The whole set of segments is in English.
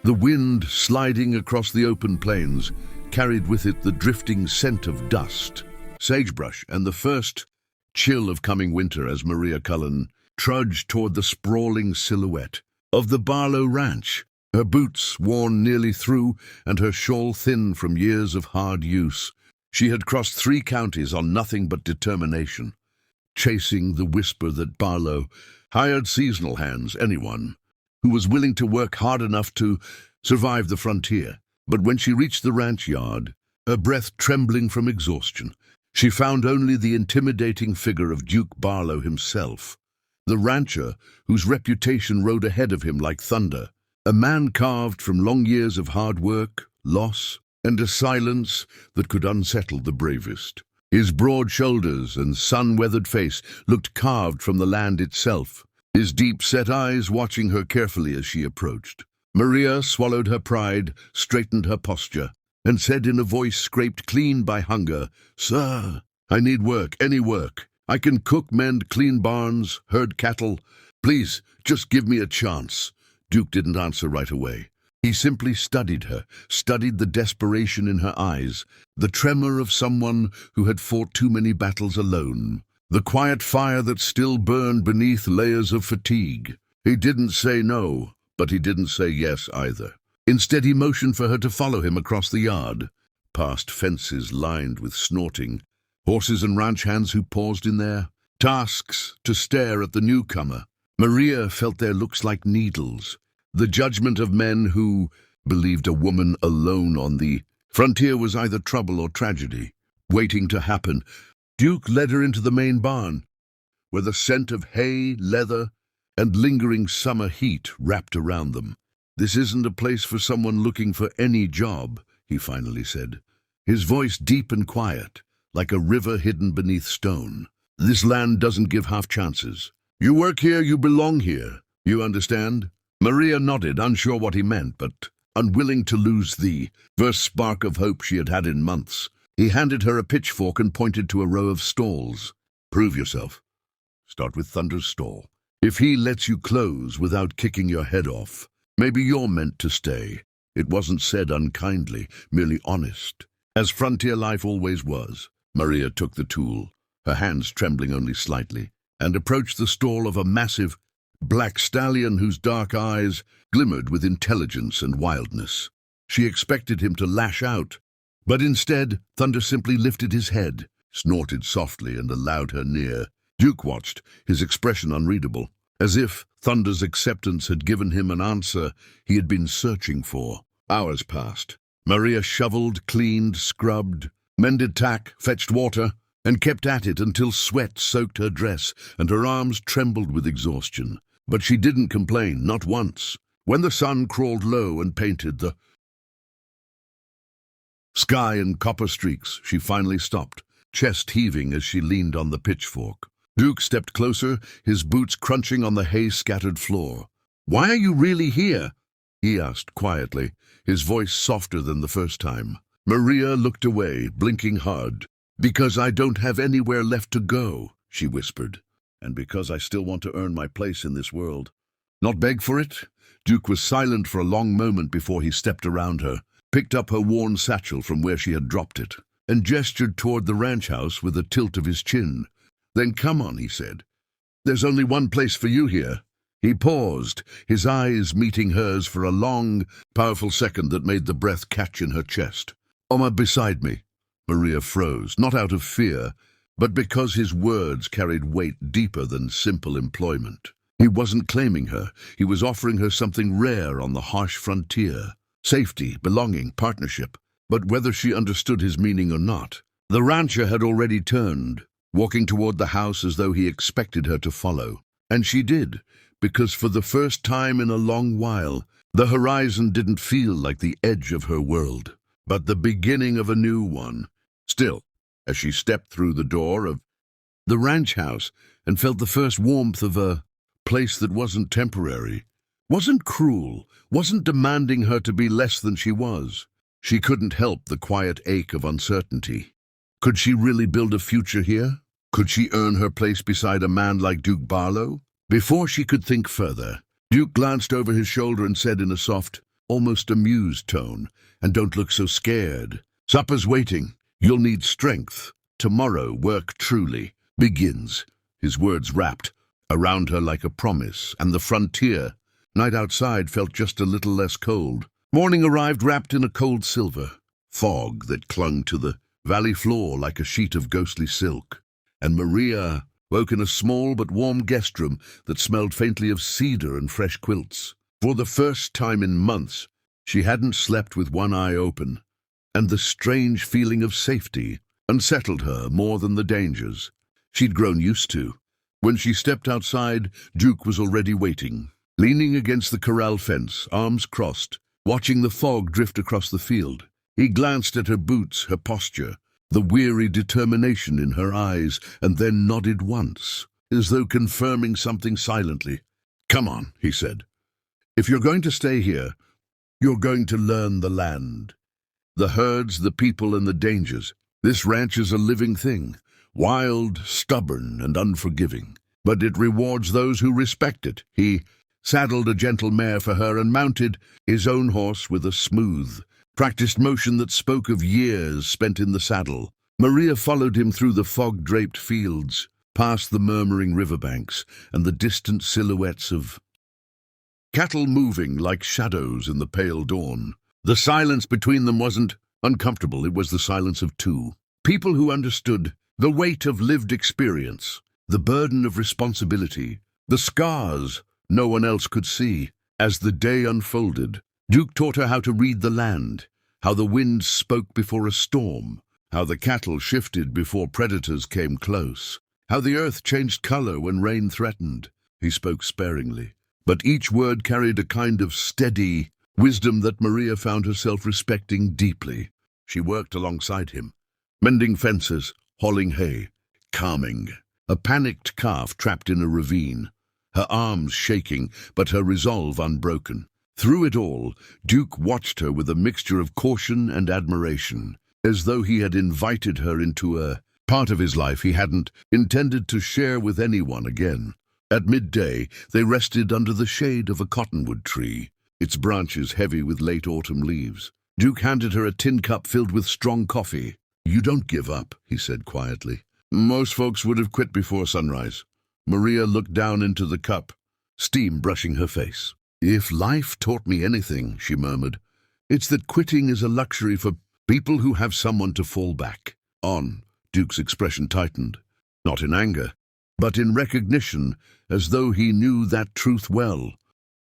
The wind, sliding across the open plains, carried with it the drifting scent of dust, sagebrush, and the first chill of coming winter as Maria Cullen trudged toward the sprawling silhouette of the Barlow Ranch, her boots worn nearly through and her shawl thin from years of hard use. She had crossed 3 counties on nothing but determination, chasing the whisper that Barlow hired seasonal hands, anyone who was willing to work hard enough to survive the frontier. But when she reached the ranch yard, her breath trembling from exhaustion, she found only the intimidating figure of Duke Barlow himself, the rancher whose reputation rode ahead of him like thunder, a man carved from long years of hard work, loss, and a silence that could unsettle the bravest. His broad shoulders and sun-weathered face looked carved from the land itself, his deep-set eyes watching her carefully as she approached. Maria swallowed her pride, straightened her posture, and said in a voice scraped clean by hunger, "Sir, I need work, any work. I can cook, mend, clean barns, herd cattle. Please, just give me a chance." Duke didn't answer right away. He simply studied her, studied the desperation in her eyes, the tremor of someone who had fought too many battles alone, the quiet fire that still burned beneath layers of fatigue. He didn't say no, but he didn't say yes either. Instead, he motioned for her to follow him across the yard, past fences lined with snorting horses and ranch hands who paused in their tasks to stare at the newcomer. Maria felt their looks like needles, the judgment of men who believed a woman alone on the frontier was either trouble or tragedy, waiting to happen. Duke led her into the main barn, where the scent of hay, leather, and lingering summer heat wrapped around them. "This isn't a place for someone looking for any job," he finally said, his voice deep and quiet, like a river hidden beneath stone. "This land doesn't give half chances. You work here, you belong here. You understand?" Maria nodded, unsure what he meant, but unwilling to lose the first spark of hope she had had in months. He handed her a pitchfork and pointed to a row of stalls. "Prove yourself. Start with Thunder's stall. If he lets you close without kicking your head off, maybe you're meant to stay." It wasn't said unkindly, merely honest, as frontier life always was. Maria took the tool, her hands trembling only slightly, and approached the stall of a massive black stallion whose dark eyes glimmered with intelligence and wildness. She expected him to lash out, but instead Thunder simply lifted his head, snorted softly, and allowed her near. Duke watched, his expression unreadable, as if Thunder's acceptance had given him an answer he had been searching for. Hours passed. Maria shoveled, cleaned, scrubbed, mended tack, fetched water, and kept at it until sweat soaked her dress and her arms trembled with exhaustion. But she didn't complain, not once. When the sun crawled low and painted the sky in copper streaks, she finally stopped, chest heaving as she leaned on the pitchfork. Duke stepped closer, his boots crunching on the hay-scattered floor. "Why are you really here?" he asked quietly, his voice softer than the first time. Maria looked away, blinking hard. "Because I don't have anywhere left to go," she whispered. "And because I still want to earn my place in this world. Not beg for it?" Duke was silent for a long moment before he stepped around her, picked up her worn satchel from where she had dropped it, and gestured toward the ranch house with a tilt of his chin. "Then come on," he said. "There's only one place for you here." He paused, his eyes meeting hers for a long, powerful second that made the breath catch in her chest. "Oma beside me." Maria froze, not out of fear, but because his words carried weight deeper than simple employment. He wasn't claiming her, he was offering her something rare on the harsh frontier. Safety, belonging, partnership. But whether she understood his meaning or not, the rancher had already turned, walking toward the house as though he expected her to follow. And she did, because for the first time in a long while, the horizon didn't feel like the edge of her world, but the beginning of a new one. Still, as she stepped through the door of the ranch house and felt the first warmth of a place that wasn't temporary, wasn't cruel, wasn't demanding her to be less than she was, she couldn't help the quiet ache of uncertainty. Could she really build a future here? Could she earn her place beside a man like Duke Barlow? Before she could think further, Duke glanced over his shoulder and said in a soft, almost amused tone. "And don't look so scared. Supper's waiting. You'll need strength. Tomorrow work truly begins." His words wrapped around her like a promise, and the frontier, night outside, felt just a little less cold. Morning arrived wrapped in a cold silver fog that clung to the valley floor like a sheet of ghostly silk, and Maria woke in a small but warm guest room that smelled faintly of cedar and fresh quilts. For the first time in months, she hadn't slept with one eye open, and the strange feeling of safety unsettled her more than the dangers she'd grown used to. When she stepped outside, Duke was already waiting, leaning against the corral fence, arms crossed, watching the fog drift across the field. He glanced at her boots, her posture, the weary determination in her eyes, and then nodded once, as though confirming something silently. "Come on," he said. "If you're going to stay here, you're going to learn the land. The herds, the people, and the dangers. This ranch is a living thing, wild, stubborn, and unforgiving. But it rewards those who respect it." He saddled a gentle mare for her and mounted his own horse with a smooth, practiced motion that spoke of years spent in the saddle. Maria followed him through the fog-draped fields, past the murmuring riverbanks and the distant silhouettes of cattle moving like shadows in the pale dawn. The silence between them wasn't uncomfortable. It was the silence of two people who understood the weight of lived experience, the burden of responsibility, the scars no one else could see. As the day unfolded, Duke taught her how to read the land, how the wind spoke before a storm, how the cattle shifted before predators came close, how the earth changed color when rain threatened. He spoke sparingly, but each word carried a kind of steady wisdom that Maria found herself respecting deeply. She worked alongside him, mending fences, hauling hay, calming a panicked calf trapped in a ravine, her arms shaking but her resolve unbroken. Through it all, Duke watched her with a mixture of caution and admiration, as though he had invited her into a part of his life he hadn't intended to share with anyone again. At midday, they rested under the shade of a cottonwood tree, its branches heavy with late autumn leaves. Duke handed her a tin cup filled with strong coffee. "You don't give up," he said quietly. "Most folks would have quit before sunrise." Maria looked down into the cup, steam brushing her face. "If life taught me anything," she murmured, "it's that quitting is a luxury for people who have someone to fall back on." Duke's expression tightened, not in anger, but in recognition, as though he knew that truth well.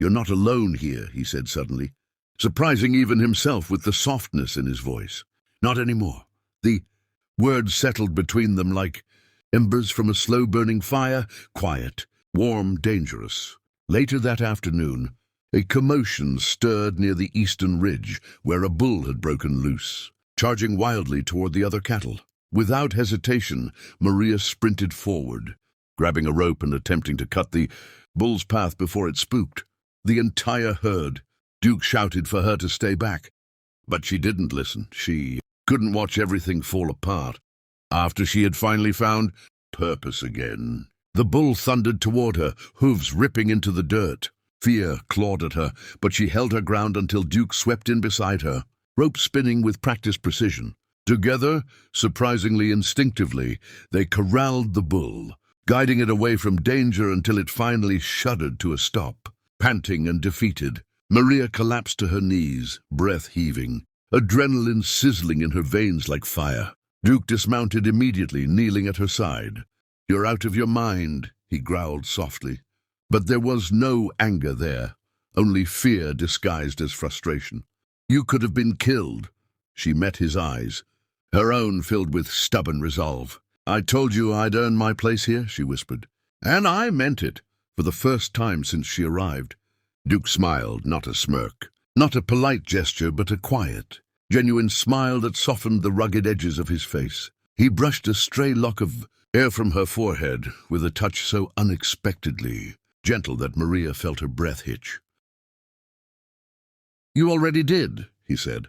"You're not alone here," he said suddenly, surprising even himself with the softness in his voice. "Not anymore." The words settled between them like embers from a slow-burning fire, quiet, warm, dangerous. Later that afternoon, a commotion stirred near the eastern ridge, where a bull had broken loose, charging wildly toward the other cattle. Without hesitation, Maria sprinted forward, grabbing a rope and attempting to cut the bull's path before it spooked. The entire herd. Duke shouted for her to stay back, but she didn't listen. She couldn't watch everything fall apart. After she had finally found purpose again, the bull thundered toward her, hooves ripping into the dirt. Fear clawed at her, but she held her ground until Duke swept in beside her, rope spinning with practiced precision. Together, surprisingly instinctively, they corralled the bull, guiding it away from danger until it finally shuddered to a stop. Panting and defeated, Maria collapsed to her knees, breath heaving, adrenaline sizzling in her veins like fire. Duke dismounted immediately, kneeling at her side. "You're out of your mind," he growled softly. But there was no anger there, only fear disguised as frustration. "You could have been killed." She met his eyes, her own filled with stubborn resolve. "I told you I'd earn my place here," she whispered. "And I meant it." For the first time since she arrived, Duke smiled, not a smirk, not a polite gesture, but a quiet, genuine smile that softened the rugged edges of his face. He brushed a stray lock of hair from her forehead with a touch so unexpectedly gentle that Maria felt her breath hitch. "You already did," he said.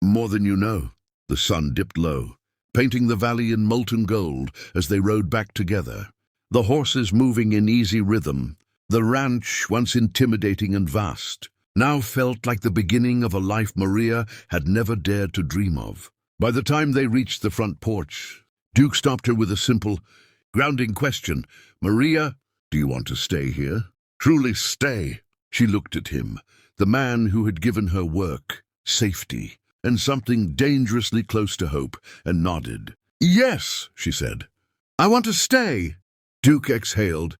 "More than you know." The sun dipped low, painting the valley in molten gold as they rode back together, the horses moving in easy rhythm, the ranch once intimidating and vast, now felt like the beginning of a life Maria had never dared to dream of. By the time they reached the front porch, Duke stopped her with a simple, grounding question. "Maria, do you want to stay here?" "Truly stay." She looked at him, the man who had given her work, safety, and something dangerously close to hope, and nodded. "Yes," she said. "I want to stay." Duke exhaled,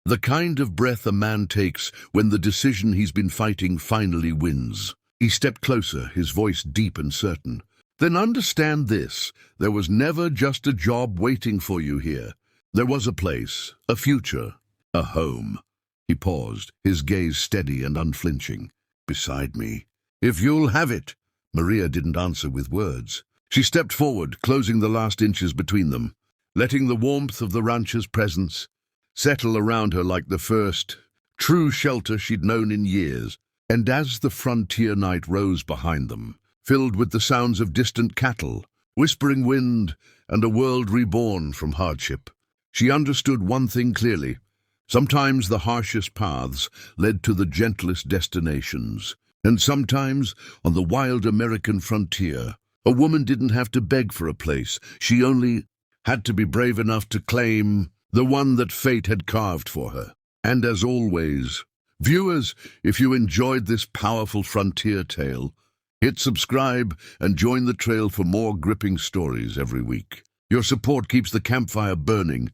the kind of breath a man takes when the decision he's been fighting finally wins. He stepped closer, his voice deep and certain. "Then understand this. There was never just a job waiting for you here. There was a place, a future, a home." He paused, his gaze steady and unflinching. "Beside me. If you'll have it." Maria didn't answer with words. She stepped forward, closing the last inches between them, letting the warmth of the rancher's presence settle around her like the first true shelter she'd known in years. And as the frontier night rose behind them, filled with the sounds of distant cattle, whispering wind, and a world reborn from hardship, she understood one thing clearly. Sometimes the harshest paths led to the gentlest destinations, and sometimes, on the wild American frontier, a woman didn't have to beg for a place. She only had to be brave enough to claim the one that fate had carved for her. And as always, viewers, if you enjoyed this powerful frontier tale, hit subscribe and join the trail for more gripping stories every week. Your support keeps the campfire burning,